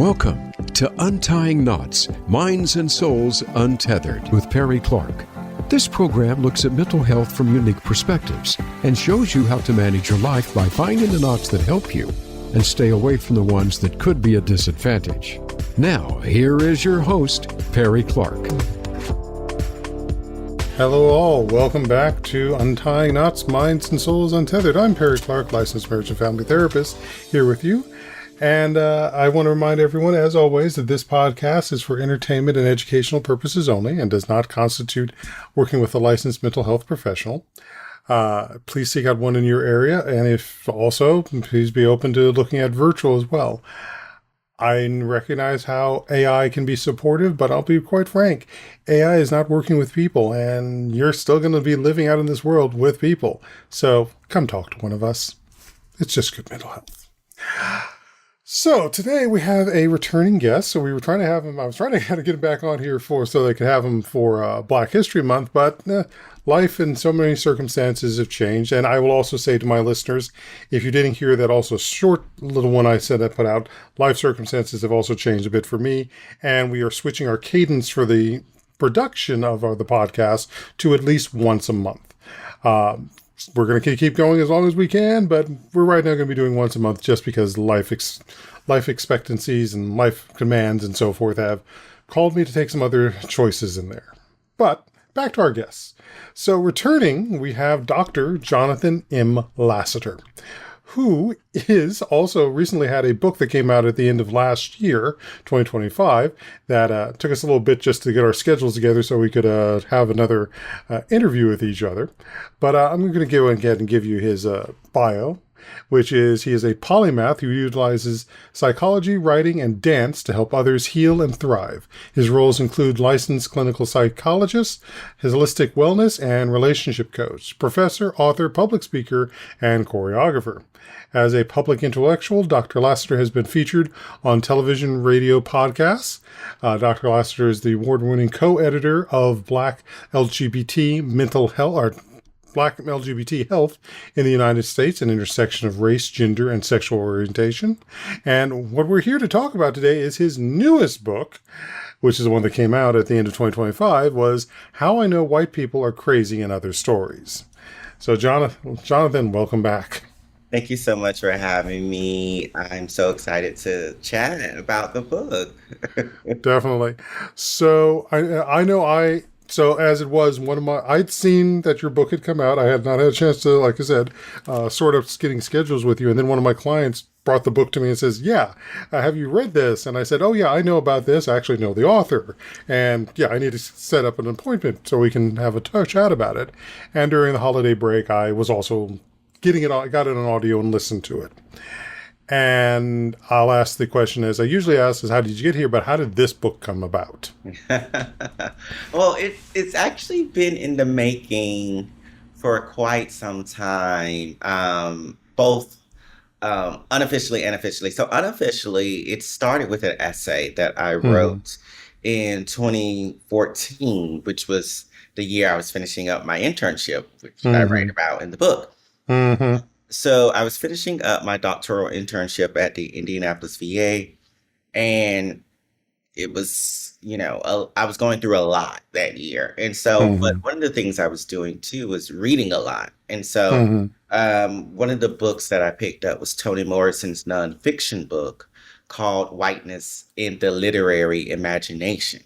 Welcome to Untying Knots, Minds and Souls Untethered with Perry Clark. This program looks at mental health from unique perspectives and shows you how to manage your life by finding the knots that help you and stay away from the ones that could be a disadvantage. Now, here is your host, Perry Clark. Hello all, welcome back to Untying Knots, Minds and Souls Untethered. I'm Perry Clark, licensed marriage and family therapist, here with you. And I want to remind everyone, as always, that this podcast is for entertainment and educational purposes only and does not constitute working with a licensed mental health professional. Please seek out one in your area, and if also, please be open to looking at virtual as well. I recognize how AI can be supportive, but I'll be quite frank, AI is not working with people, and you're still going to be living out in this world with people. So come talk to one of us. It's just good mental health. So today we have a returning guest. So we were trying to have him, I was trying to kind of get him back on here so they could have him for Black History Month, but life and so many circumstances have changed. And I will also say to my listeners, if you didn't hear that also short little one I said I put out, life circumstances have also changed a bit for me. And we are switching our cadence for the production of the podcast to at least once a month. We're going to keep going as long as we can, but we're right now going to be doing once a month just because life expectancies and life commands and so forth have called me to take some other choices in there. But back to our guests. So returning, we have Dr. Jonathan M. Lassiter, who is also recently had a book that came out at the end of last year, 2025, that took us a little bit just to get our schedules together so we could have another interview with each other. But I'm going to go ahead and give you his bio, which is he is a polymath who utilizes psychology, writing, and dance to help others heal and thrive. His roles include licensed clinical psychologist, holistic wellness, and relationship coach, professor, author, public speaker, and choreographer. As a public intellectual, Dr. Lassiter has been featured on television, radio, podcasts. Dr. Lassiter is the award-winning co-editor of Black LGBT Health in the United States, an intersection of race, gender, and sexual orientation. And what we're here to talk about today is his newest book, which is the one that came out at the end of 2025, was How I Know White People Are Crazy and Other Stories. So Jonathan, welcome back. Thank you so much for having me. I'm so excited to chat about the book. Definitely. So So as it was, I'd seen that your book had come out. I had not had a chance to, like I said, sort of getting schedules with you. And then one of my clients brought the book to me and says, have you read this? And I said, oh yeah, I know about this. I actually know the author. And yeah, I need to set up an appointment so we can have a chat about it. And during the holiday break, I was also got it on audio and listened to it. And I'll ask the question as I usually ask is, how did you get here? But how did this book come about? Well, it's actually been in the making for quite some time, both unofficially and officially. So unofficially, it started with an essay that I wrote in 2014, which was the year I was finishing up my internship, which I write about in the book. Mm-hmm. So I was finishing up my doctoral internship at the Indianapolis VA, and it was, I was going through a lot that year. And so, but one of the things I was doing too was reading a lot. And so one of the books that I picked up was Toni Morrison's nonfiction book called Whiteness in the Literary Imagination.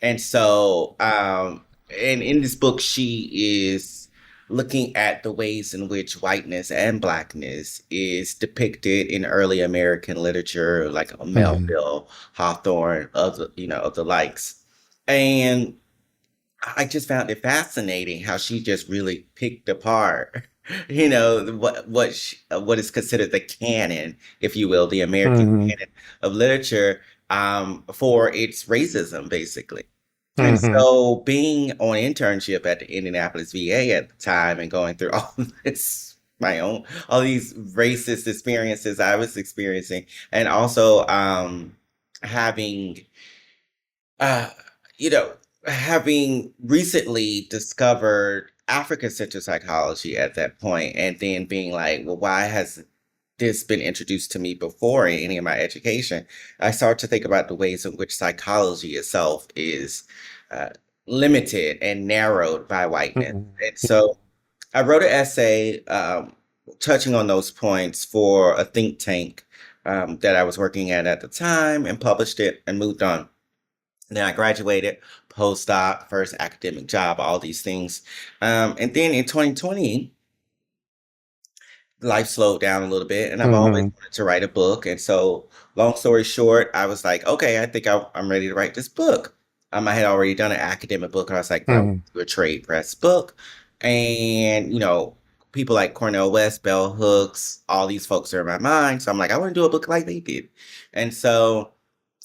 And so, and in this book, she is looking at the ways in which whiteness and blackness is depicted in early American literature, like Melville, Hawthorne, of the likes. And I just found it fascinating how she just really picked apart, what is considered the canon, if you will, the American canon of literature, for its racism, basically. And so being on internship at the Indianapolis VA at the time and going through all these racist experiences I was experiencing, and also having recently discovered African-centered psychology at that point, and then being like, well, why has this been introduced to me before in any of my education, I started to think about the ways in which psychology itself is uh, limited and narrowed by whiteness. Mhm. And so I wrote an essay touching on those points for a think tank that I was working at the time and published it and moved on. And then I graduated, postdoc, first academic job, all these things. And then in 2020, life slowed down a little bit, and I've always Mhm. wanted to write a book. And so, long story short, I was like, okay, I think I'm ready to write this book. I had already done an academic book, and I was like, but I want Mhm. to do a trade press book. And, people like Cornell West, Bell Hooks, all these folks are in my mind. So I'm like, I want to do a book like they did. And so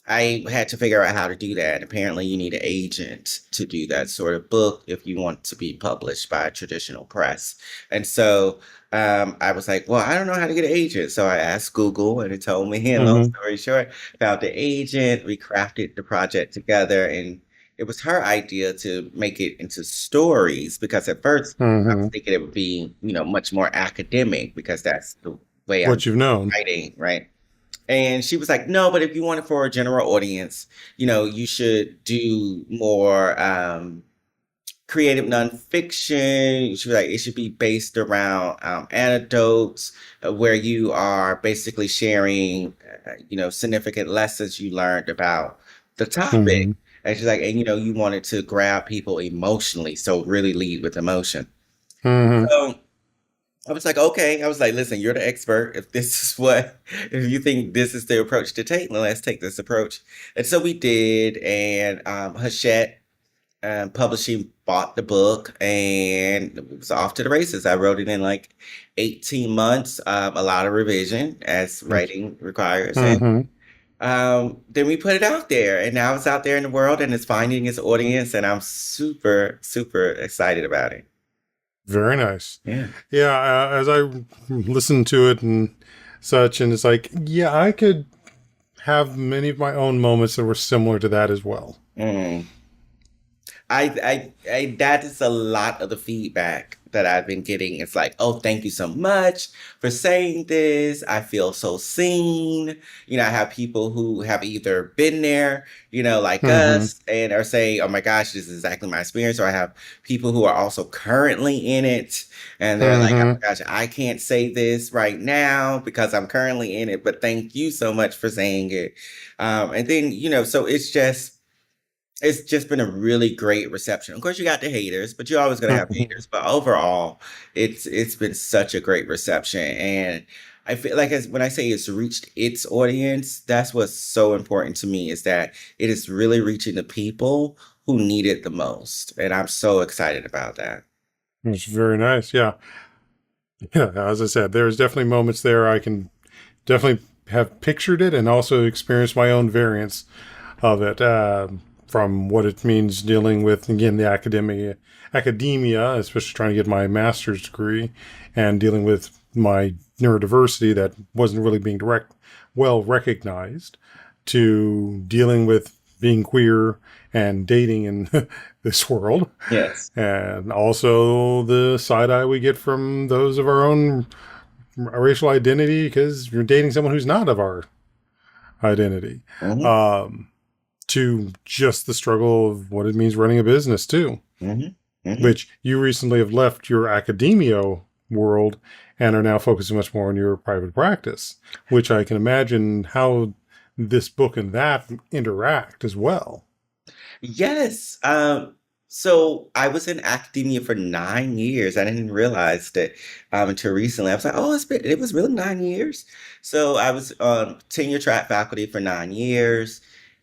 I had to figure out how to do that. Apparently, you need an agent to do that sort of book if you want to be published by a traditional press. And so I was like, well, I don't know how to get an agent. So I asked Google and it told me, and long Mhm. story short, found the agent, we crafted the project together. And it was her idea to make it into stories because at first I was Mhm. thinking it would be, much more academic because that's the way I'm What you've known. writing, right? And she was like, no, but if you want it for a general audience, you should do more creative nonfiction. She was like, it should be based around anecdotes where you are basically sharing, significant lessons you learned about the topic. Mhm. And she's like, and you wanted to grab people emotionally, so really lead with emotion. Mhm. So I was like, okay. I was like, listen, you're the expert. If you think this is the approach to take, then let's take this approach. And so we did. And Hachette Publishing bought the book and it was off to the races. I wrote it in like 18 months, a lot of revision as writing requires. And Mhm. then we put it out there. And now it's out there in the world and it's finding its audience. And I'm super, super excited about it. Very nice. Yeah. Yeah, as I listened to it and such, and it's like, yeah, I could have many of my own moments that were similar to that as well. Mm. I that is a lot of the feedback that I've been getting. It's like, oh, thank you so much for saying this. I feel so seen. I have people who have either been there, like Mhm. us, and are saying, oh my gosh, this is exactly my experience. Or I have people who are also currently in it, and they're like, oh Mhm. my gosh, I can't say this right now because I'm currently in it, but thank you so much for saying it. And then, so it's just been a really great reception. Of course, you got the haters, but you're always gonna have Mhm. haters. But overall, it's been such a great reception, and I feel like when I say it's reached its audience, that's what's so important to me is that it is really reaching the people who need it the most, and I'm so excited about that. It's very nice. Yeah. Yeah. As I said, there's definitely moments there I can definitely have pictured it and also experienced my own variants of it, from what it means dealing with, again, the academia, especially trying to get my master's degree and dealing with my neurodiversity that wasn't really being well recognized, to dealing with being queer and dating in this world, Yes. and also the side eye we get from those of our own racial identity because you're dating someone who's not of our identity, Hmm. um, to just the struggle of what it means running a business too, Hmm. Hmm. which you recently have left your academia world and are now focusing much more on your private practice, which I can imagine how this book and that interact as well. Yes. So I was in academia for 9 years. I didn't realize that until recently. I was like, oh, it was really 9 years. So I was on tenure track faculty for 9 years.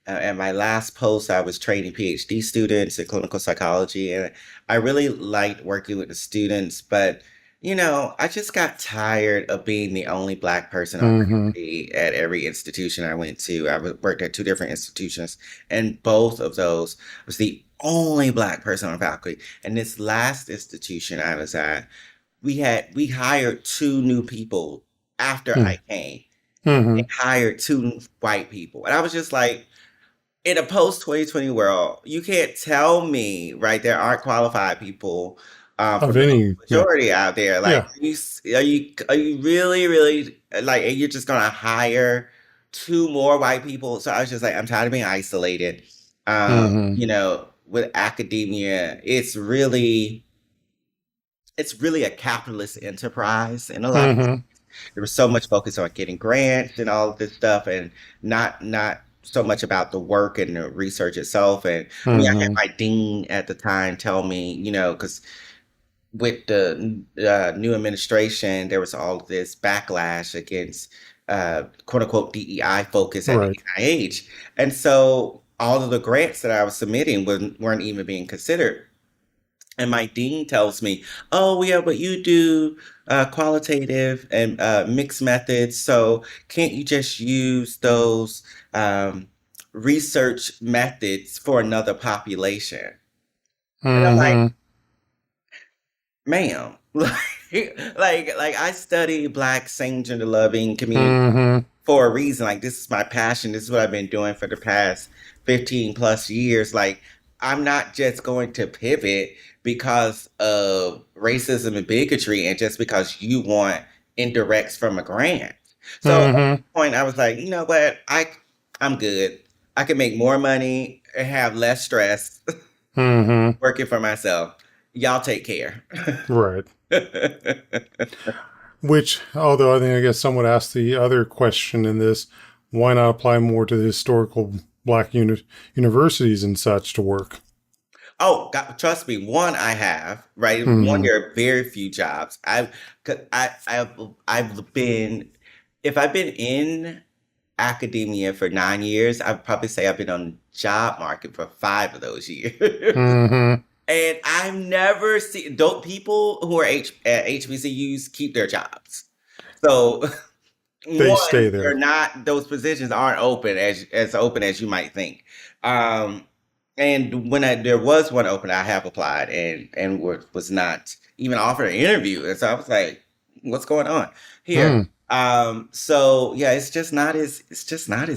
And my last post, I was training PhD students in clinical psychology. And I really liked working with the students, but I just got tired of being the only Black person on Mm-hmm. faculty at every institution I went to. Worked at two different institutions, and both of those was the only Black person on faculty. And this last institution I was at, we hired two new people after I came. They Mm-hmm. hired two white people, and I was just like, in a post 2020 world, you can't tell me, right? There aren't qualified people Of from the any, yeah, majority out there. Like, yeah. are you really, really like, and you're just gonna hire two more white people? So I was just like, I'm tired of being isolated. Mm-hmm. With academia, it's really a capitalist enterprise in a lot of ways. Mm-hmm. There was so much focus on getting grants and all of this stuff, and not so much about the work and the research itself. And I mean, I had Mm-hmm. my dean at the time tell me, because with the new administration, there was all this backlash against quote unquote DEI focus at the Right. NIH. And so all of the grants that I was submitting weren't even being considered. And my dean tells me, "Oh, yeah, but you do qualitative and mixed methods. So can't you just use those research methods for another population?" And I'm like, Mm-hmm. ma'am, like I study Black same gender loving community Mm-hmm. for a reason. Like, this is my passion. This is what I've been doing for the past 15 plus years. Like, I'm not just going to pivot because of racism and bigotry and just because you want indirects from a grant. So at Mm-hmm. that point I was like, you know what? I'm good. I can make more money and have less stress Mm-hmm. working for myself. Y'all take care. Right. Which, although I guess some would ask the other question in this, why not apply more to the historical black universities and such to work? Oh, God, trust me. One, I have, right. One, Mm-hmm. there are very few jobs. 'Cause I've been, if I've been in academia for 9 years, I'd probably say I've been on the job market for 5 of those years. Mm-hmm. And I've never seen dope people who are at HBCUs keep their jobs. So They stay one, there. those positions aren't open as open as you might think. Um, and when there was one open, I have applied and was not even offered an interview. And so I was like, what's going on here? Hmm. So yeah, it's just not as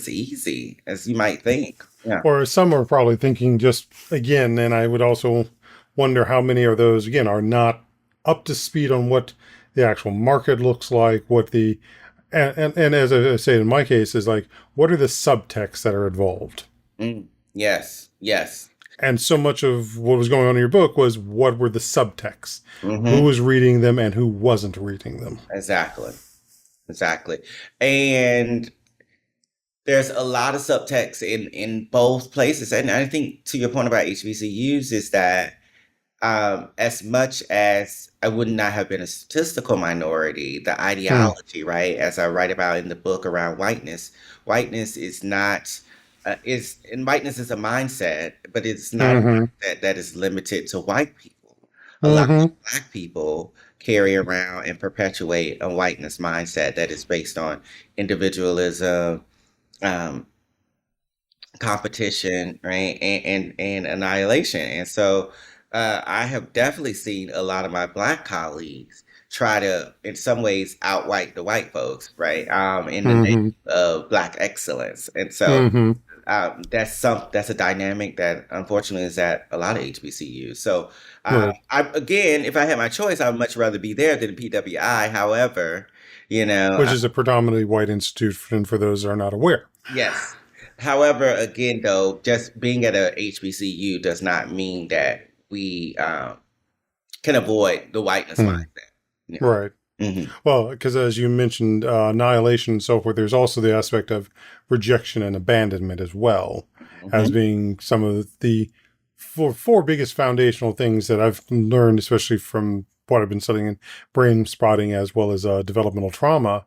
easy as you might think. Yeah. Or some are probably thinking just again, and I would also wonder how many of those again are not up to speed on what the actual market looks like, what the and as I say in my case is like what are the subtexts that are involved. Mm, yes. Yes. And so much of what was going on in your book was what were the subtexts, who Hmm. was reading them and who wasn't reading them. Exactly. Exactly. And there's a lot of subtext in both places. And I think to your point about HBCUs is that as much as I would not have been a statistical minority, the Hmm. ideology, right, as I write about in the book around whiteness is not and whiteness is a mindset, but it's not a Mm-hmm. mindset that is limited to white people. A lot of Mm-hmm. Black people carry around and perpetuate a whiteness mindset that is based on individualism, um, competition, right, and annihilation. And so I have definitely seen a lot of my Black colleagues try to, in some ways, outwhite the white folks, right, in the name Mm-hmm. of Black excellence. And so Mm-hmm. that's a dynamic that unfortunately is at a lot of HBCUs. So Right. again, if I had my choice, I would much rather be there than PWI. However, you know, Which is a predominantly white institution for those that are not aware. yes. However, again, though, just being at a HBCU does not mean that we can avoid the whiteness Hmm. mindset. Yeah. Right. Hmm. Well, because as you mentioned, annihilation and so forth, there's also the aspect of rejection and abandonment as well, as Hmm. being some of the four biggest foundational things that I've learned, especially from what I've been studying in brain spotting as well as developmental trauma,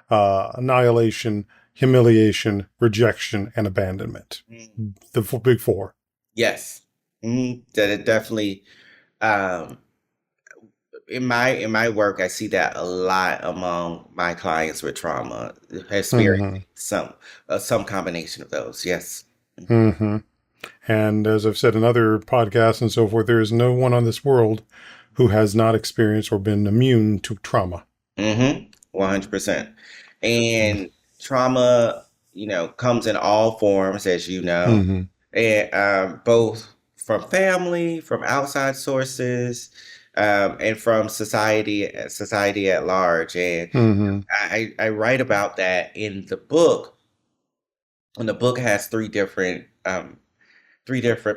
annihilation, humiliation, rejection, and abandonment. The big four. Yes. That it definitely. Um, in my work, I see that a lot among my clients with trauma, Mm-hmm. experiencing some combination of those. Yes. Mm-hmm. And as I've said in other podcasts and so forth, there is no one on this world who has not experienced or been immune to trauma. 100%. And trauma, comes in all forms, as you know, Mm-hmm. and both from family, from outside sources, and from society at large. And Mm-hmm. I write about that in the book. And the book has three different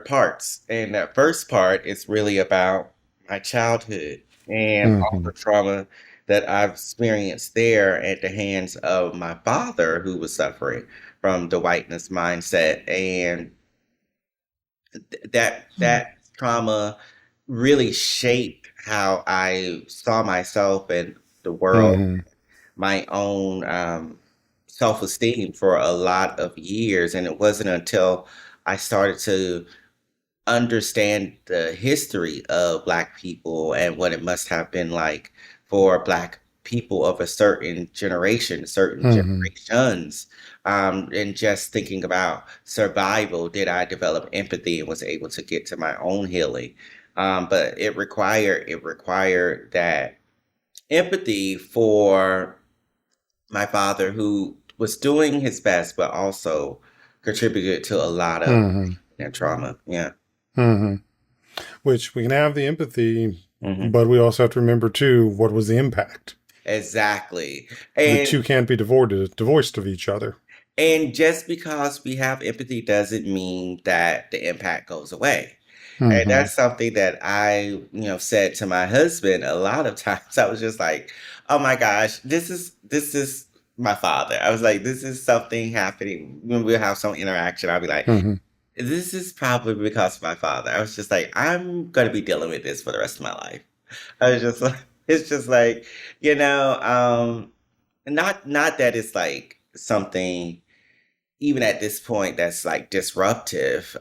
parts. And that first part is really about my childhood and all Mm-hmm. the trauma that I've experienced there at the hands of my father, who was suffering from the whiteness mindset. And that trauma really shaped how I saw myself and the world, Mm-hmm. my own self-esteem for a lot of years. And it wasn't until I started to understand the history of Black people and what it must have been like for Black people of a certain Mm-hmm. generations, and just thinking about survival, did I develop empathy and was able to get to my own healing? But it required that empathy for my father, who was doing his best, but also contributed to a lot of Mm-hmm. and trauma. Yeah. Mm-hmm. Which we can have the empathy, Hmm. but we also have to remember too what was the impact. Exactly. The And two can't be divorced of each other. and just because we have empathy doesn't mean that the impact goes away. And Mm-hmm. that's something that said to my husband a lot of times. I was just like, "Oh my gosh, this is my father." I was like, "This is something happening when we'll have some interaction." I'll be like, Mm-hmm. "This is probably because of my father." I was just like, "I'm gonna be dealing with this for the rest of my life." I was just like, it's just like, you know, not that it's like something even at this point that's like disruptive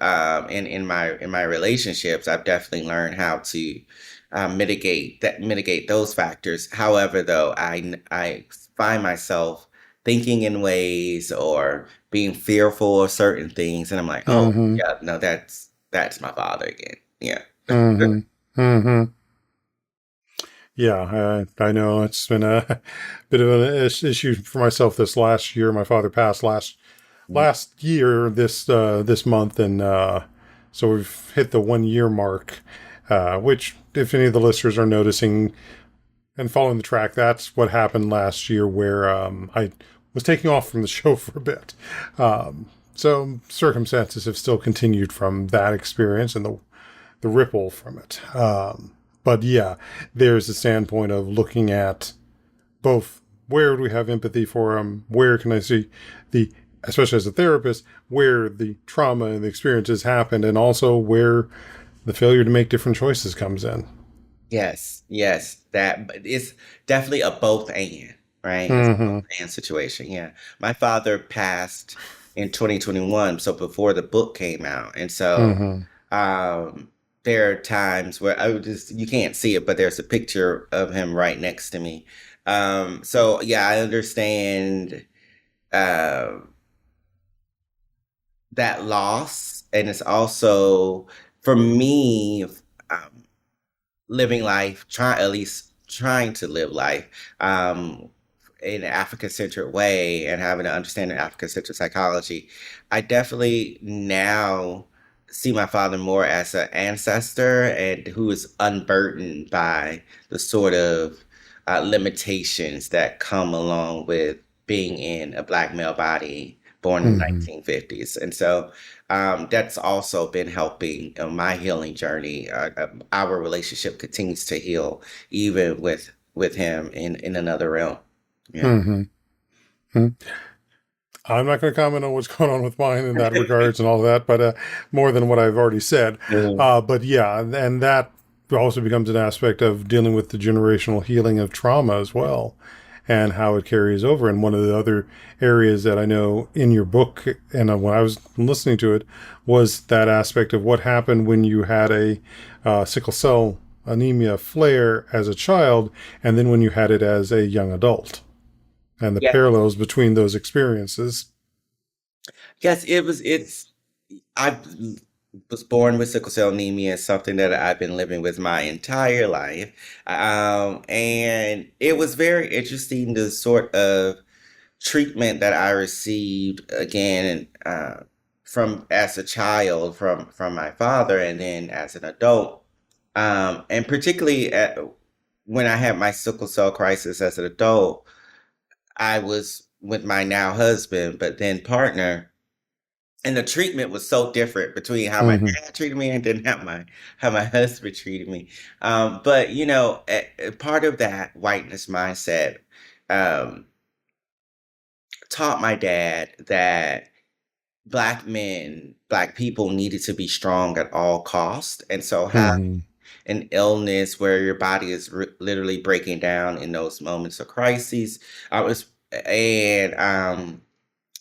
in my relationships. I've definitely learned how to mitigate those factors. However, though, I find myself thinking in ways or being fearful of certain things, and I'm like, oh Mm-hmm. yeah, no, that's my father again. Yeah. Mm-hmm. Mm-hmm. Yeah, I know it's been a bit of an issue for myself this last year. My father passed last year this month, and so we've hit the 1 year mark. Which, if any of the listeners are noticing and following the track, that's what happened last year, where I was taking off from the show for a bit. So circumstances have still continued from that experience and the ripple from it. But yeah, there's a standpoint of looking at both where do we have empathy for them, where can I see the, especially as a therapist, where the trauma and the experiences happened, and also where the failure to make different choices comes in. Yes, yes, but it's definitely a both and, right? It's a both Mm-hmm. and situation. Yeah. My father passed in 2021, so before the book came out. And so Mm-hmm. um there are times where you can't see it, but there's a picture of him right next to me. So yeah, I understand um that loss. And it's also for me, um, living life, at least trying to live life um, in an African-centered way and having an understanding of African-centered psychology. I definitely now see my father more as an ancestor and who is unburdened by the sort of limitations that come along with being in a Black male body born in the Mm-hmm. 1950s. And so that's also been helping my healing journey. Our relationship continues to heal, even with him in another realm. Yeah. Mm-hmm. I'm not going to comment on what's going on with mine in that regards and all that, but more than what I've already said. Mhm. But yeah, and that also becomes an aspect of dealing with the generational healing of trauma as well, and how it carries over. And one of the other areas that I know in your book, and when I was listening to it, was that aspect of what happened when you had a sickle cell anemia flare as a child, and then when you had it as a young adult, and the Yeah. parallels between those experiences. Yes, I was born with sickle cell anemia. It's something that I've been living with my entire life. And it was very interesting, the sort of treatment that I received again from as a child from my father, and then as an adult. And particularly when I had my sickle cell crisis as an adult, I was with my now husband, but then partner, and the treatment was so different between how my Hmm. dad treated me and then how my husband treated me. But part of that whiteness mindset um, taught my dad that black men, black people needed to be strong at all costs, and so Hmm. an illness where your body is literally breaking down in those moments of crises. I was and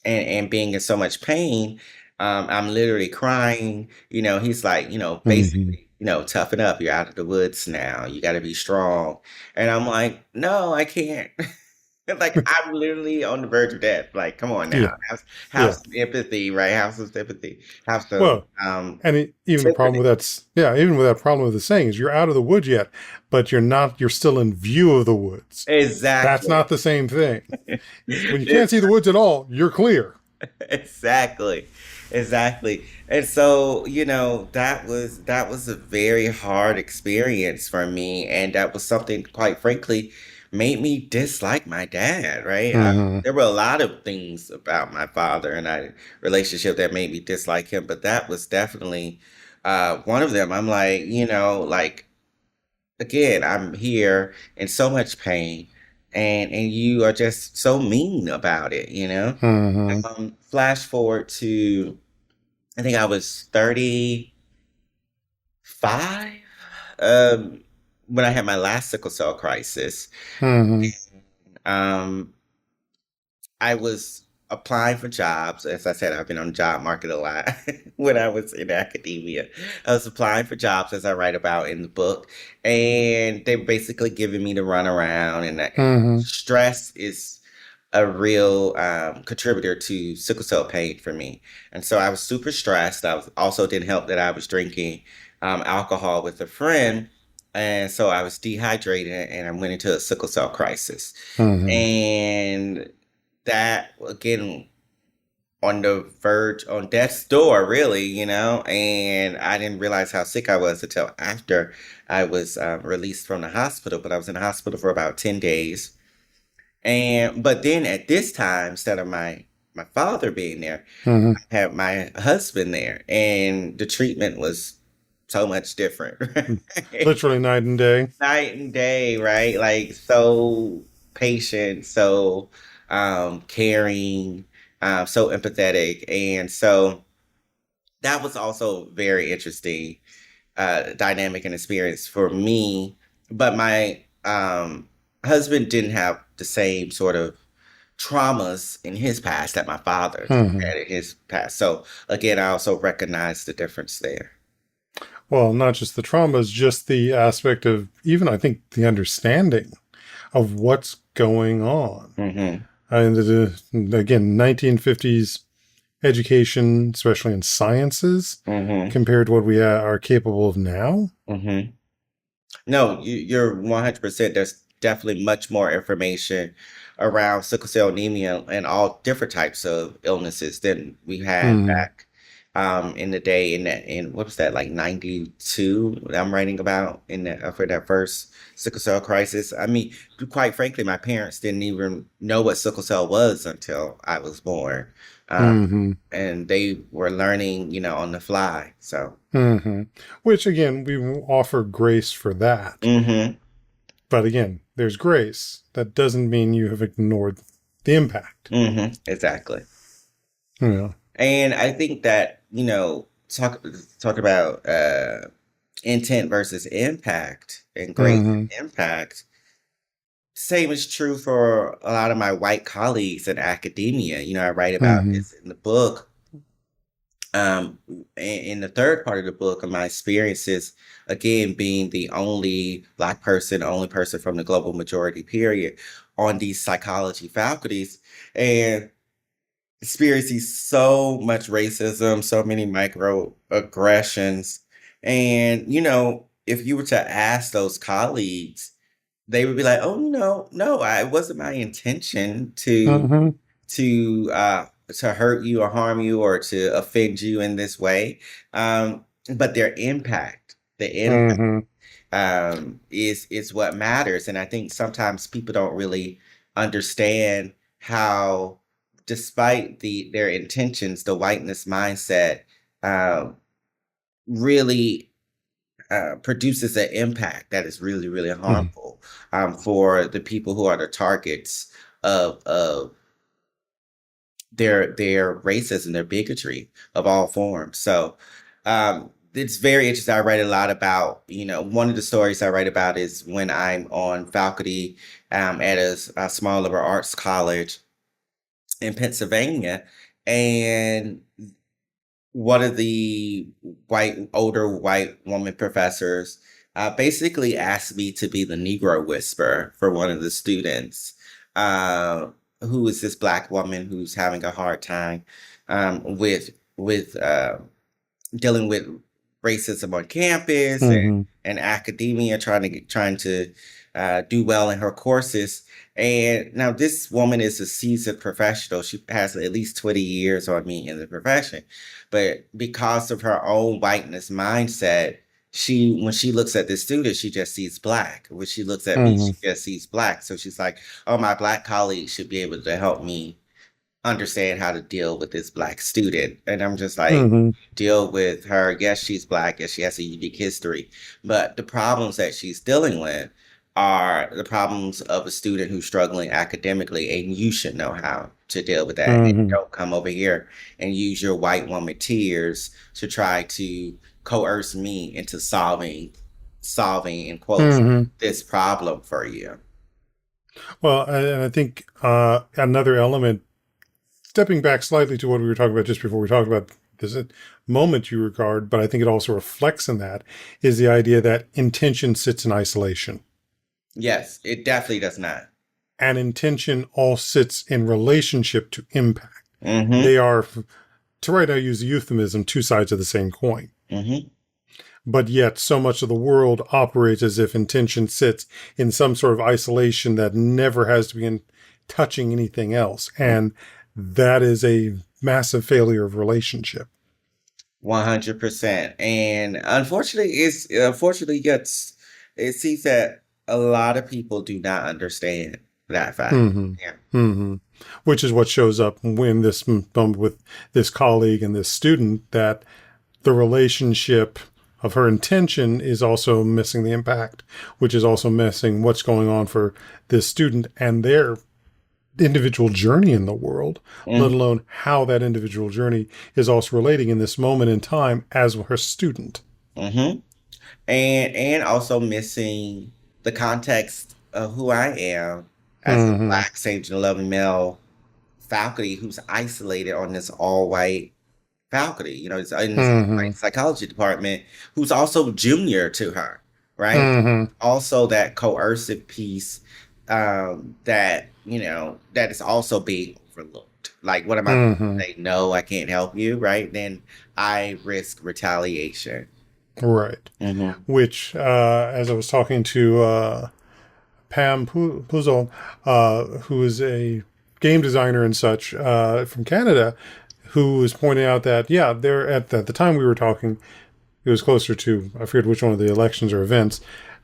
and being in so much pain, I'm literally crying. He's like, Hmm. basically, toughen up. You're out of the woods now. You got to be strong. And I'm like, no, I can't. Like I'm literally on the verge of death. Like, come on Yeah. now, have Yeah. some empathy, right? Have some sympathy. Have some Well, and even the problem sympathy. with that's yeah, even with that problem with the saying is you're out of the woods yet, but you're not. You're still in view of the woods. That's Exactly. not the same thing. When you can't see the woods at all, you're clear. Exactly. Exactly. And so, that was a very hard experience for me. And that was something, quite frankly, made me dislike my dad, right? Hmm. There were a lot of things about my father and I relationship that made me dislike him, but that was definitely one of them. I'm like, again, I'm here in so much pain and you are just so mean about it. Hmm. Flash forward to, I think I was 35 um, when I had my last sickle cell crisis. Hmm. Um, I was applying for jobs. As I said, I've been on the job market a lot when I was in academia. I was applying for jobs as I write about in the book, and they basically giving me the runaround. And Hmm. stress is a real contributor to sickle cell pain for me. And so I was super stressed. I was also didn't help that I was drinking alcohol with a friend. And so I was dehydrated and I went into a sickle cell crisis. Hmm. And that, again, on the verge, on death's door, really. And I didn't realize how sick I was until after I was released from the hospital. But I was in the hospital for about 10 days. But then at this time, instead of my father being there, Hmm. I had my husband there, and the treatment was so much different. Right? Literally night and day. Night and day, right? Like so patient, so caring, so empathetic, and so that was also very interesting dynamic and experience for me. But my husband didn't have the same sort of traumas in his past that my father Hmm. had in his past. So again, I also recognize the difference there. Well, not just the traumas, just the aspect of even I think the understanding of what's going on. Hmm. And again, 1950s education, especially in sciences, Hmm. compared to what we are capable of now. Hmm. No, you're 100%. There's definitely much more information around sickle cell anemia and all different types of illnesses than we had Hmm. back in the day in what was that, like 92 I'm writing about in that for that first sickle cell crisis. I mean, quite frankly, my parents didn't even know what sickle cell was until I was born. Um, Hmm. and they were learning, on the fly. So, Hmm. Which again, we offer grace for that. hmm. But again, there's grace. That doesn't mean you have ignored the impact. Hmm. Exactly. Yeah. And I think that, talk about intent versus impact and grace Hmm. and impact. Same is true for a lot of my white colleagues in academia. I write about Hmm. this in the book. In the third part of the book of my experiences, again, being the only Black person, only person from the global majority period on these psychology faculties, and experiencing so much racism, so many microaggressions. And, if you were to ask those colleagues, they would be like, "Oh no, no, it wasn't my intention Hmm. to hurt you or harm you or to offend you in this way." But their impact, the impact Hmm. is what matters. And I think sometimes people don't really understand how, despite their intentions, the whiteness mindset um, really produces an impact that is really, really Mhm. harmful for the people who are the targets of their racism, their bigotry of all forms. So it's very interesting. I write a lot about, one of the stories I write about is when I'm on faculty at a small liberal arts college in Pennsylvania, and one of the older white woman professors basically asked me to be the Negro whisperer for one of the students, uh, who is this black woman who's having a hard time with dealing with racism on campus Mhm. and academia, trying to do well in her courses. And now this woman is a seasoned professional. She has at least 20 years on me in the profession. But because of her own whiteness mindset, when she looks at this student, she just sees black. When she looks at me, she Mhm. just sees black. So she's like, oh, my black colleague should be able to help me understand how to deal with this black student. And I'm just like, Mhm. deal with her. Yes, she's black. Yes, she has a unique history. But the problems that she's dealing with are the problems of a student who's struggling academically, and you should know how to deal with that. And Mhm. don't come over here and use your white woman tears to try to coerce me into solving in quotes Mhm. this problem for you. Well, and I think another element, stepping back slightly to what we were talking about just before we talked about this moment you regard, but I think it also reflects in that, is the idea that intention sits in isolation. Yes, it definitely does not. And intention all sits in relationship to impact. Mm-hmm. They are, to right now use a euphemism, two sides of the same coin. Mm-hmm. But yet so much of the world operates as if intention sits in some sort of isolation that never has to be in touching anything else. And that is a massive failure of relationship. 100%. And unfortunately it seems that a lot of people do not understand that fact. Hmm. Yeah. Hmm. Which is what shows up when this with this colleague and this student, that the relationship of her intention is also missing the impact, which is also missing what's going on for this student and their individual journey in the world, let Mm-hmm. alone how that individual journey is also relating in this moment in time as her student. Mm-hmm. And also missing the context of who I am as a Hmm. black sage and loving male faculty who's isolated on this all white faculty, it's in this Hmm. like psychology department, who's also junior to her, right? Hmm. Also that coercive piece that is also being overlooked. Like, what am I going Hmm. to say? No, I can't help you, right? Then I risk retaliation. Right. Mm-hmm. Which, as I was talking to Pam Puzo, who is a game designer and such from Canada, who was pointing out that, yeah, there at the time we were talking, it was closer to, I forget which one of the elections or events,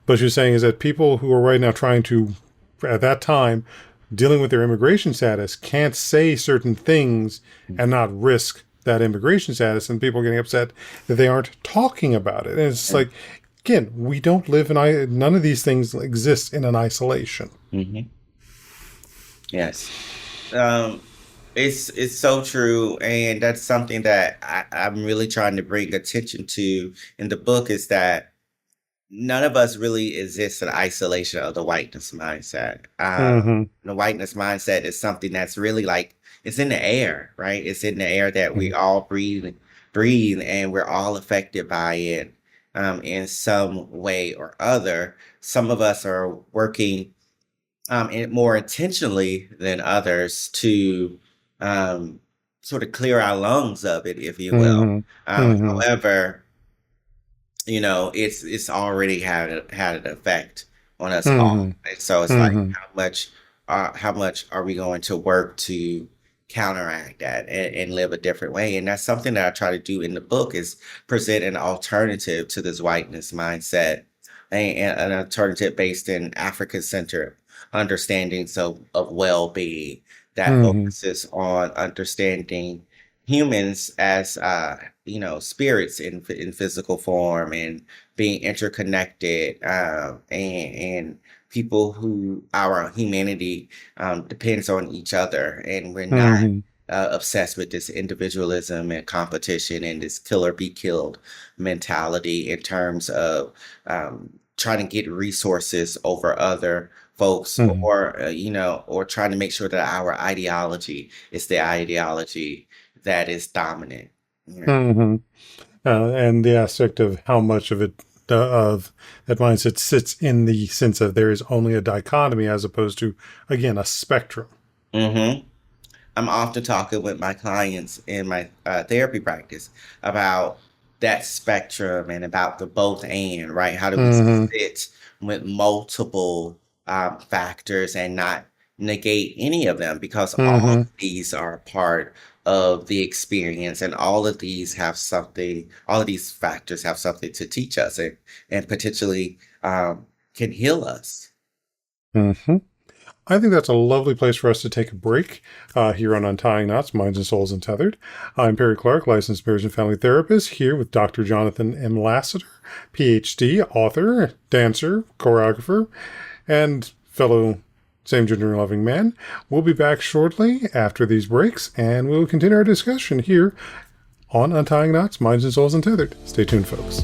but she was saying is that people who are right now trying to, at that time, dealing with their immigration status, can't say certain things and not risk that immigration status, and people getting upset that they aren't talking about it. And it's like, again, we don't live in, none of these things exist in an isolation. Mm-hmm. Yes. Um, it's so true, and that's something that I'm really trying to bring attention to in the book, is that none of us really exist in isolation of the whiteness mindset. Mm-hmm. The whiteness mindset is something that's really like, it's in the air, right? It's in the air that we all breathe, and we're all affected by it in some way or other. Some of us are working more intentionally than others to um, sort of clear our lungs of it, if you will. Mm-hmm. Mm-hmm. However, it's already had an effect on us all. Mm-hmm. And so it's like, Mm-hmm. how much are we going to work to counteract that and live a different way? And that's something that I try to do in the book, is present an alternative to this whiteness mindset an alternative based in African-centered understandings of well-being that Hmm. focuses on understanding humans as spirits in physical form and being interconnected, and people who our humanity depends on each other, and we're not Hmm. obsessed with this individualism and competition and this kill or be killed mentality in terms of trying to get resources over other folks, Hmm. or or trying to make sure that our ideology is the ideology that is dominant. You know. Hmm. And the aspect of how much of it of that mindset sits in the sense of there is only a dichotomy as opposed to, again, a spectrum. hmm I'm often talking with my clients in my therapy practice about that spectrum and about the both and, right? How do we Hmm. sit with multiple factors and not negate any of them? Because all of Hmm. these are a part of the experience, and all of these have something, all of these factors have something to teach us, and potentially can heal us. Hmm. I think that's a lovely place for us to take a break here on Untying Knots, Minds and Souls Untethered. I'm Perry Clark, licensed marriage and family therapist, here with Dr. Jonathan M. Lassiter, PhD, author, dancer, choreographer, and fellow same gender loving man. We'll be back shortly after these breaks, and we'll continue our discussion here on Untying Knots, Minds and Souls Untethered. Stay tuned, folks.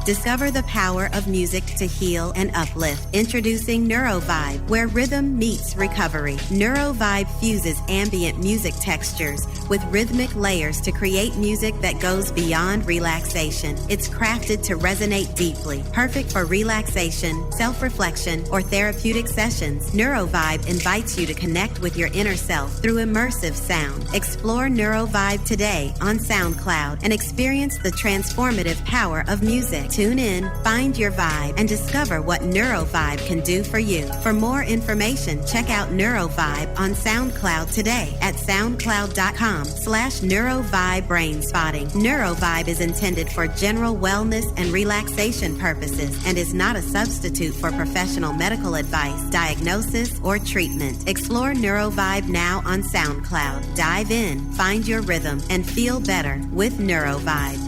Discover the power of music to heal and uplift. Introducing NeuroVibe, where rhythm meets recovery. NeuroVibe fuses ambient music textures with rhythmic layers to create music that goes beyond relaxation. It's crafted to resonate deeply, perfect for relaxation, self-reflection, or therapeutic sessions. NeuroVibe invites you to connect with your inner self through immersive sound. Explore NeuroVibe today on SoundCloud and experience the transformative power of music. Tune in, find your vibe, and discover what NeuroVibe can do for you. For more information, check out NeuroVibe on SoundCloud today at soundcloud.com/NeuroVibe NeuroVibe is intended for general wellness and relaxation purposes and is not a substitute for professional medical advice, diagnosis, or treatment. Explore NeuroVibe now on SoundCloud. Dive in, find your rhythm, and feel better with NeuroVibe.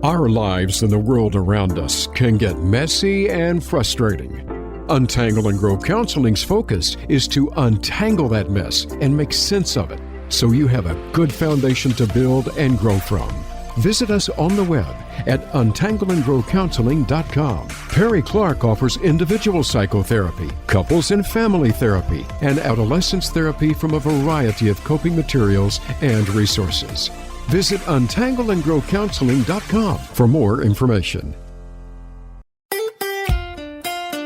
Our lives and the world around us can get messy and frustrating. Untangle and Grow Counseling's focus is to untangle that mess and make sense of it so you have a good foundation to build and grow from. Visit us on the web at untangleandgrowcounseling.com. Perry Clark offers individual psychotherapy, couples and family therapy, and adolescence therapy from a variety of coping materials and resources. Visit untangleandgrowcounseling.com for more information.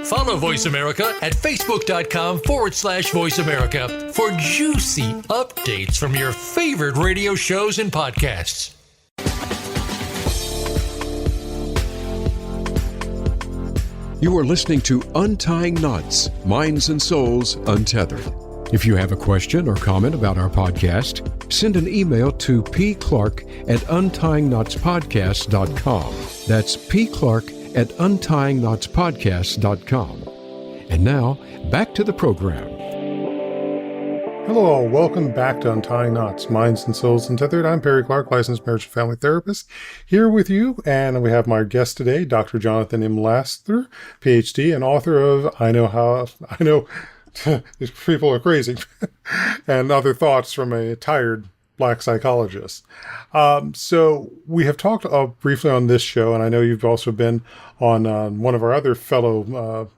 Follow Voice America at facebook.com/Voice America for juicy updates from your favorite radio shows and podcasts. You are listening to Untying Knots, Minds and Souls Untethered. If you have a question or comment about our podcast, send an email to pclark@untyingknotspodcast.com. That's pclark@untyingknotspodcast.com. And now, back to the program. Hello all, welcome back to Untying Knots, Minds and Souls Untethered. I'm Perry Clark, licensed marriage and family therapist, here with you, and we have my guest today, Dr. Jonathan M. Lassiter, PhD, and author of I Know These People Are Crazy, and Other Thoughts from a Tired Black Psychologist. So we have talked briefly on this show, and I know you've also been on one of our other fellow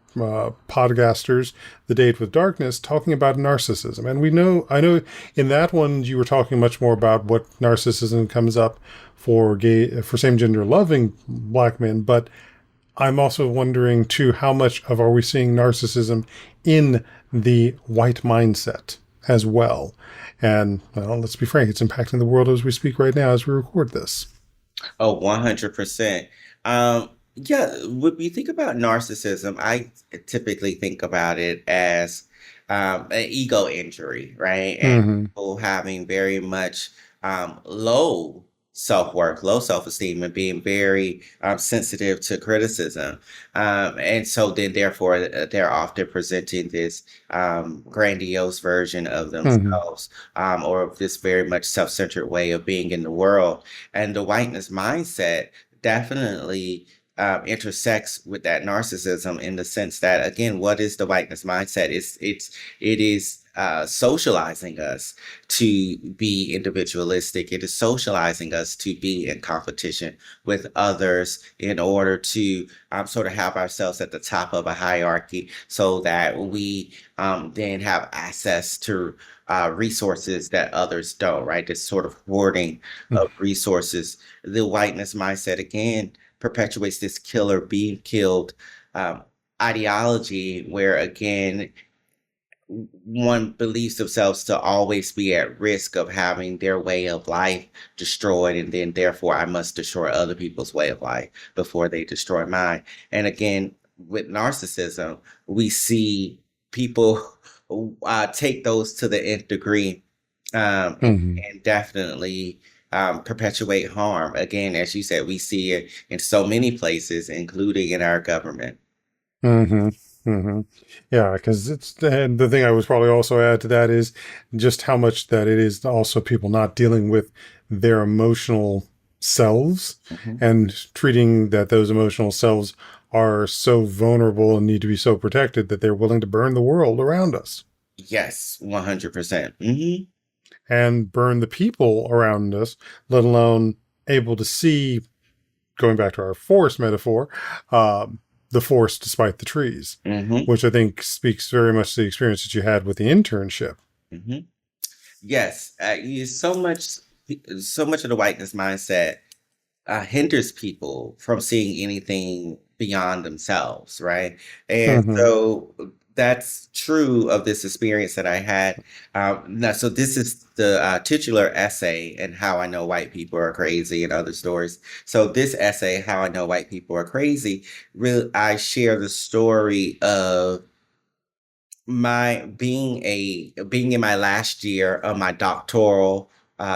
podcasters, The Date with Darkness, talking about narcissism. And I know in that one you were talking much more about what narcissism comes up for same gender loving black men, but I'm also wondering too, how much are we seeing narcissism in the white mindset as well? And well, let's be frank, it's impacting the world as we speak right now as we record this. Oh, 100%. Yeah, when we think about narcissism, I typically think about it as an ego injury, right? And Mm-hmm. people having very much low self-worth, low self-esteem, and being very sensitive to criticism. And so then therefore they're often presenting this grandiose version of Mm-hmm. themselves, or this very much self-centered way of being in the world. And the whiteness mindset definitely intersects with that narcissism, in the sense that, again, what is the whiteness mindset? It is socializing us to be individualistic. It is socializing us to be in competition with others in order to sort of have ourselves at the top of a hierarchy, so that we then have access to resources that others don't, right? This sort of hoarding of resources. The whiteness mindset, again, perpetuates this killer being killed um, ideology, where, again, one believes themselves to always be at risk of having their way of life destroyed, and then therefore I must destroy other people's way of life before they destroy mine. And again, with narcissism, we see people take those to the nth degree, Mm-hmm. and definitely perpetuate harm. Again, as you said, we see it in so many places, including in our government. Mm-hmm. Mm-hmm. Yeah, because and the thing I would probably also add to that is just how much that it is also people not dealing with their emotional selves Mhm. and treating that those emotional selves are so vulnerable and need to be so protected that they're willing to burn the world around us Yes, 100%. Hmm. and burn the people around us, let alone able to see, going back to our forest metaphor, the forest despite the trees, Hmm. which I think speaks very much to the experience that you had with the internship. Hmm. Yes, so much of the whiteness mindset hinders people from seeing anything beyond themselves, right? And Mm-hmm. so that's true of this experience that I had. Now, so this is the titular essay, and how I know white people are crazy, and other stories. So this essay, "How I Know White People Are Crazy," really, I share the story of my being in my last year of my doctoral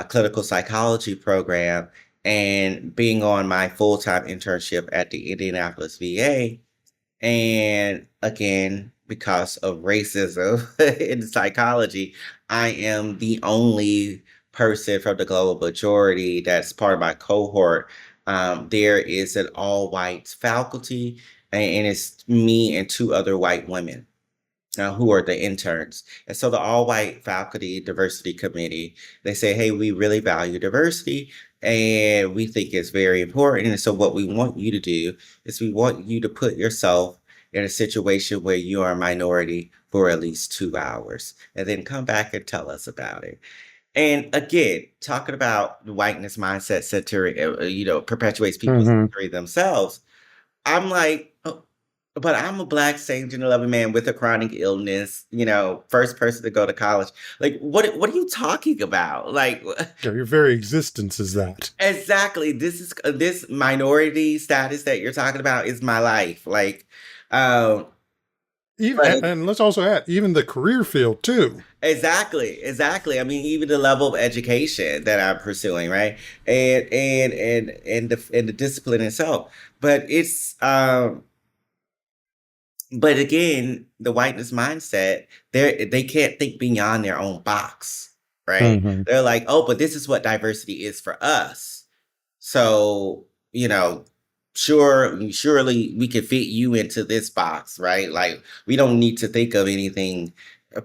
clinical psychology program, and being on my full-time internship at the Indianapolis VA. And again, because of racism in psychology, I am the only person from the global majority that's part of my cohort. There is an all-white faculty, and it's me and two other white women who are the interns. And so the all white faculty diversity committee, they say, hey, we really value diversity, and we think it's very important. And so what we want you to do is we want you to put yourself in a situation where you are a minority for at least 2 hours, and then come back and tell us about it. And again, talking about the whiteness mindset centering, perpetuates people Mm-hmm. centering themselves. I'm like, "Oh, but I'm a Black same gender loving man with a chronic illness, first person to go to college. Like, what are you talking about? Like, Yeah, your very existence is that. exactly. This minority status that you're talking about is my life. Like, um, Even but and let's also add even the career field too. exactly. I mean, even the level of education that I'm pursuing, right? And the discipline itself. But but again, the whiteness mindset, they can't think beyond their own box, right? Mm-hmm. They're like, oh, but this is what diversity is for us. So, surely we could fit you into this box, right? Like, we don't need to think of anything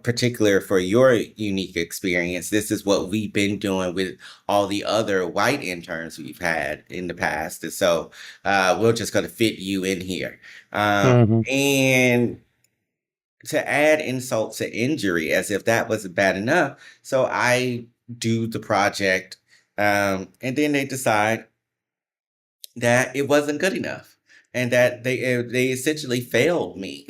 particular for your unique experience. This is what we've been doing with all the other white interns we've had in the past. And so we're just going to fit you in here. Mm-hmm. And to add insult to injury, as if that wasn't bad enough. So I do the project, and then they decide that it wasn't good enough, and that they essentially failed me,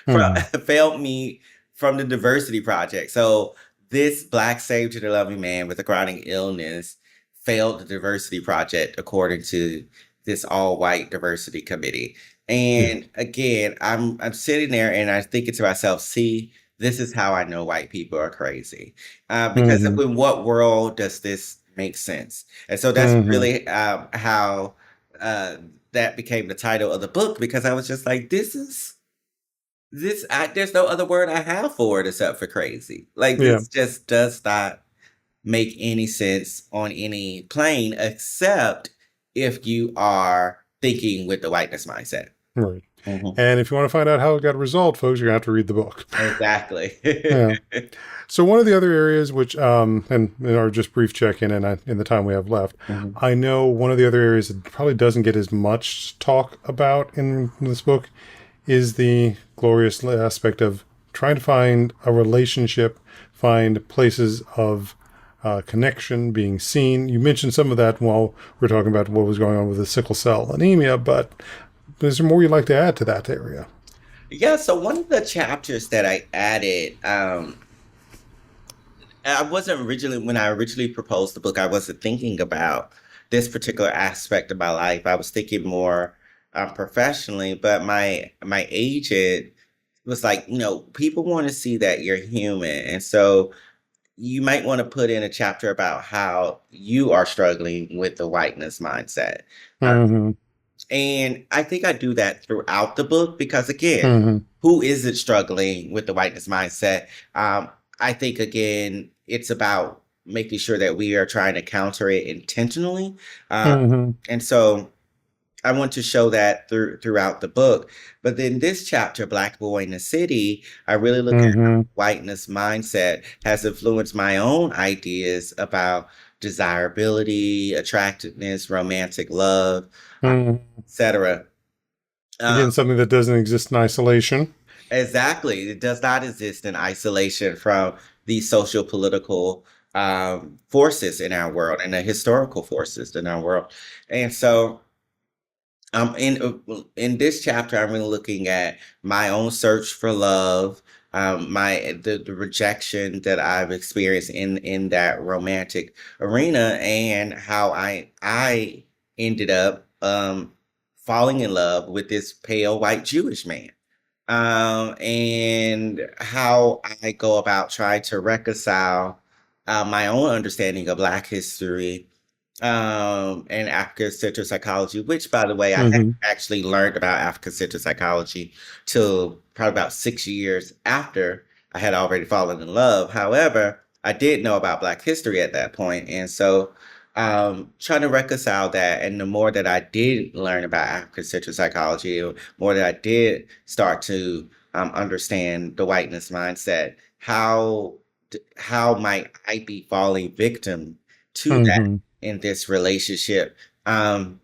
from, Mm-hmm. failed me from the diversity project. So this Black sage to the loving man with a chronic illness failed the diversity project according to this all white diversity committee. Yeah. And again, I'm sitting there and I'm thinking to myself, see, this is how I know white people are crazy. Because Mm-hmm. in what world does this make sense? And so that's Mm-hmm. really how that became the title of the book, because I was just like, there's no other word I have for it except for crazy. Like, Yeah. this just does not make any sense on any plane, except if you are thinking with the whiteness mindset. Right. Mhm. And if you want to find out how it got resolved, folks, you're going to have to read the book. Exactly. Yeah. So one of the other areas which, and in our just brief check-in and in the time we have left, Mhm. I know one of the other areas that probably doesn't get as much talk about in this book is the glorious aspect of trying to find a relationship, find places of connection, being seen. You mentioned some of that while we're talking about what was going on with the sickle cell anemia, but is there more you'd like to add to that area? Yeah, so one of the chapters that I added, I wasn't originally, when I originally proposed the book, I wasn't thinking about this particular aspect of my life. I was thinking more professionally, but my agent was like, people want to see that you're human. And so you might want to put in a chapter about how you are struggling with the whiteness mindset. Uh, Mm-hmm. and I think I do that throughout the book because, again, Mm-hmm. who isn't struggling with the whiteness mindset? I think, again, it's about making sure that we are trying to counter it intentionally. Uh, Mm-hmm. and so I want to show that throughout the book. But then this chapter, Black Boy in the City, I really look at Mm-hmm. whiteness mindset has influenced my own ideas about desirability, attractiveness, romantic love, Mm-hmm. etc. Again, something that doesn't exist in isolation. Exactly. It does not exist in isolation from the social political forces in our world and the historical forces in our world. And so in this chapter, I'm really looking at my own search for love, the rejection that I've experienced in that romantic arena, and how I ended up falling in love with this pale white Jewish man, and how I go about trying to reconcile my own understanding of Black history and African-centered psychology, which, by the way, I hadn't Mm-hmm. actually learned about African-centered psychology till probably about 6 years after I had already fallen in love. However, I did know about Black history at that point, and so trying to reconcile that, and the more that I did learn about African-centered psychology, the more that I did start to understand the whiteness mindset, how might I be falling victim to that Mm-hmm. in this relationship? And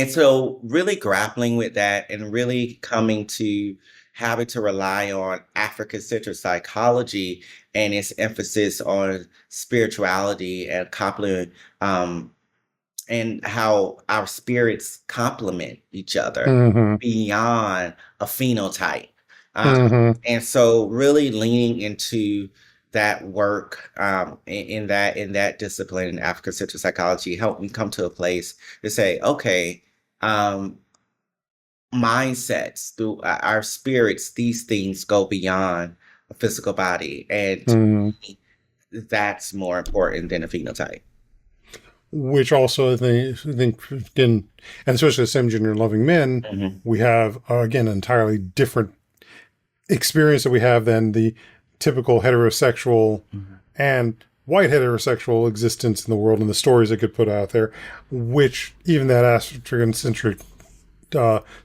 so really grappling with that and really coming to having to rely on African-centered psychology and its emphasis on spirituality and complement, and how our spirits complement each other Mm-hmm. beyond a phenotype. Um, Mm-hmm. and so really leaning into that work, in that discipline in African-centered psychology helped me come to a place to say, okay, um, mindsets, through our spirits, these things go beyond a physical body. And to Mm-hmm. me, that's more important than a phenotype. Which also I think again, and especially the same gender loving men, Mhm. we have again an entirely different experience that we have than the typical heterosexual Mhm. and white heterosexual existence in the world and the stories that get put out there, which even that African-centric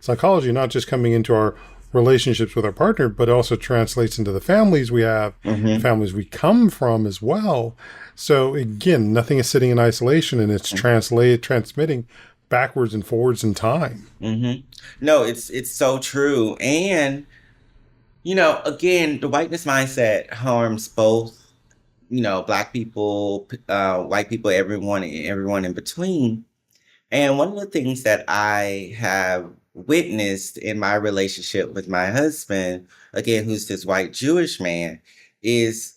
psychology, not just coming into our relationships with our partner, but also translates into the families we have, the Mhm. families we come from as well. So again, nothing is sitting in isolation, and it's transmitting backwards and forwards in time. Mhm. No, it's so true. And again, the whiteness mindset harms both, Black people, white people, everyone in between. And one of the things that I have witnessed in my relationship with my husband, again, who's this white Jewish man, is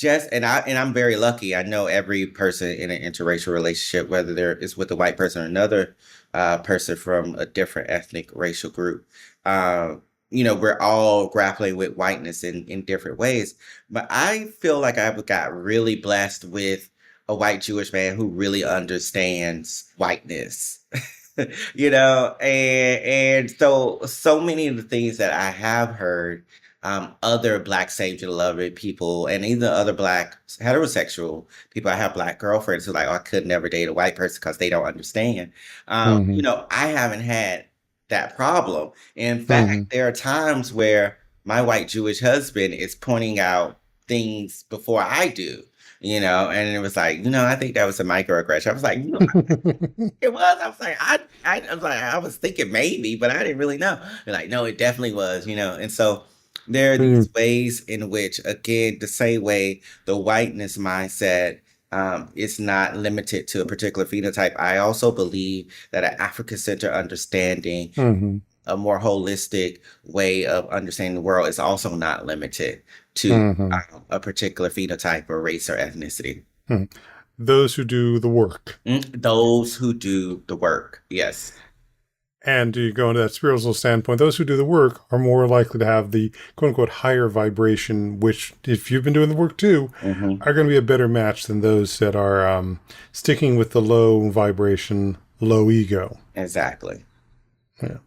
I'm very lucky. I know every person in an interracial relationship, whether there is with a white person or another person from a different ethnic racial group. Uh, we're all grappling with whiteness in different ways. But I feel like I got really blessed with a white Jewish man who really understands whiteness. And so many of the things that I have heard other Black Save the Beloved people and even other Black heterosexual people. I have Black girlfriends who are like, oh, I could never date a white person because they don't understand. I haven't had that problem. In fact, there are times where my white Jewish husband is pointing out things before I do. And it was like, I think that was a microaggression. I was like, it was. I was like, I was thinking maybe, but I didn't really know. They're like, no, it definitely was, And so there are these ways in which, again, the same way the whiteness mindset is not limited to a particular phenotype. I also believe that an African-centered understanding, a more holistic way of understanding the world is also not limited to a particular phenotype or race or ethnicity. Those who do the work. Those who do the work, yes. And to go into that spiritual standpoint, those who do the work are more likely to have the quote-unquote higher vibration, which, if you've been doing the work too, are going to be a better match than those that are sticking with the low vibration, low ego. Exactly. Yeah.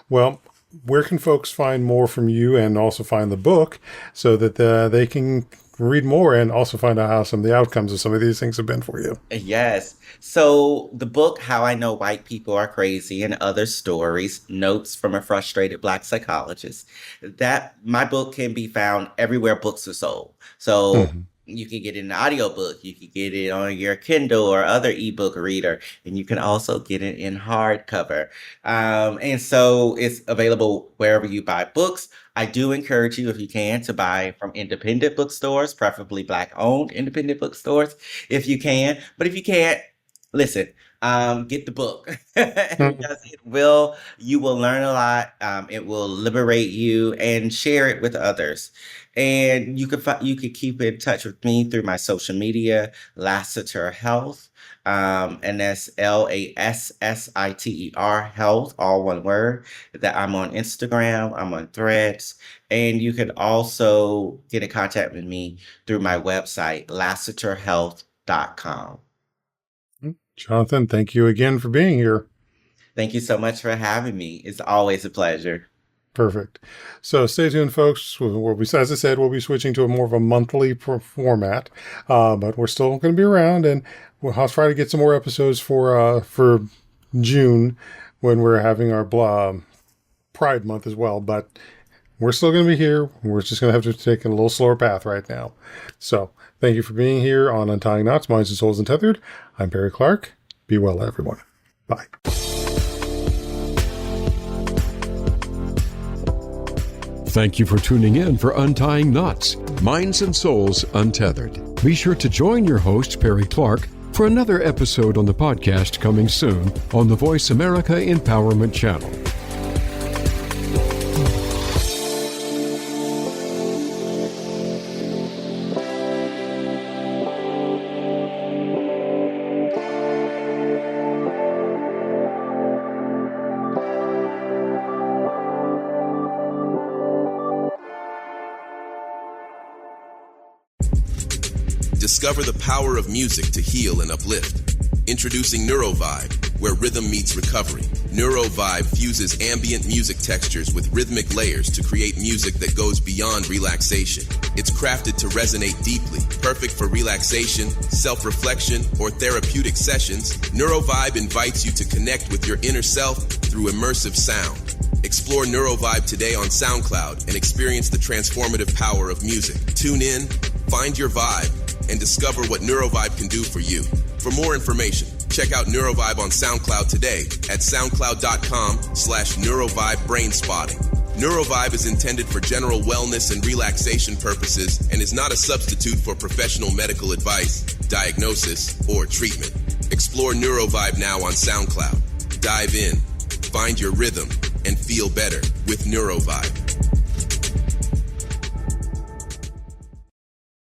Well, where can folks find more from you and also find the book so that they can read more and also find out how some of the outcomes of some of these things have been for you? Yes. So the book, How I Know White People Are Crazy and Other Stories, Notes from a Frustrated Black Psychologist, that my book can be found everywhere books are sold. So you can get it in an audiobook, you can get it on your Kindle or other ebook reader, and you can also get it in hardcover. And so it's available wherever you buy books. I do encourage you, if you can, to buy from independent bookstores, preferably Black-owned independent bookstores, if you can. But if you can't, listen, get the book because you will learn a lot. It will liberate you and share it with others. And you can keep in touch with me through my social media, Lassiter Health. And that's Lassiter Health, all one word. That I'm on Instagram, I'm on Threads, and you can also get in contact with me through my website, lassiterhealth.com. Jonathan, thank you again for being here. Thank you so much for having me. It's always a pleasure. Perfect. So stay tuned, folks. As I said, we'll be switching to a more of a monthly format, but we're still going to be around, and I'll try to get some more episodes for June when we're having our Pride Month as well. But we're still going to be here. We're just going to have to take a little slower path right now. So thank you for being here on Untying Knots, Minds and Souls Untethered. I'm Perry Clark. Be well, everyone. Bye. Thank you for tuning in for Untying Knots, Minds and Souls Untethered. Be sure to join your host, Perry Clark, for another episode on the podcast coming soon on the Voice America Empowerment Channel. Discover the power of music to heal and uplift. Introducing NeuroVibe, where rhythm meets recovery. NeuroVibe fuses ambient music textures with rhythmic layers to create music that goes beyond relaxation. It's crafted to resonate deeply, perfect for relaxation, self-reflection, or therapeutic sessions. NeuroVibe invites you to connect with your inner self through immersive sound. Explore NeuroVibe today on SoundCloud and experience the transformative power of music. Tune in, find your vibe, and discover what NeuroVibe can do for you. For more information, check out NeuroVibe on SoundCloud today at soundcloud.com/NeuroVibe-BrainSpotting. NeuroVibe is intended for general wellness and relaxation purposes and is not a substitute for professional medical advice, diagnosis, or treatment. Explore NeuroVibe now on SoundCloud. Dive in, find your rhythm, and feel better with NeuroVibe.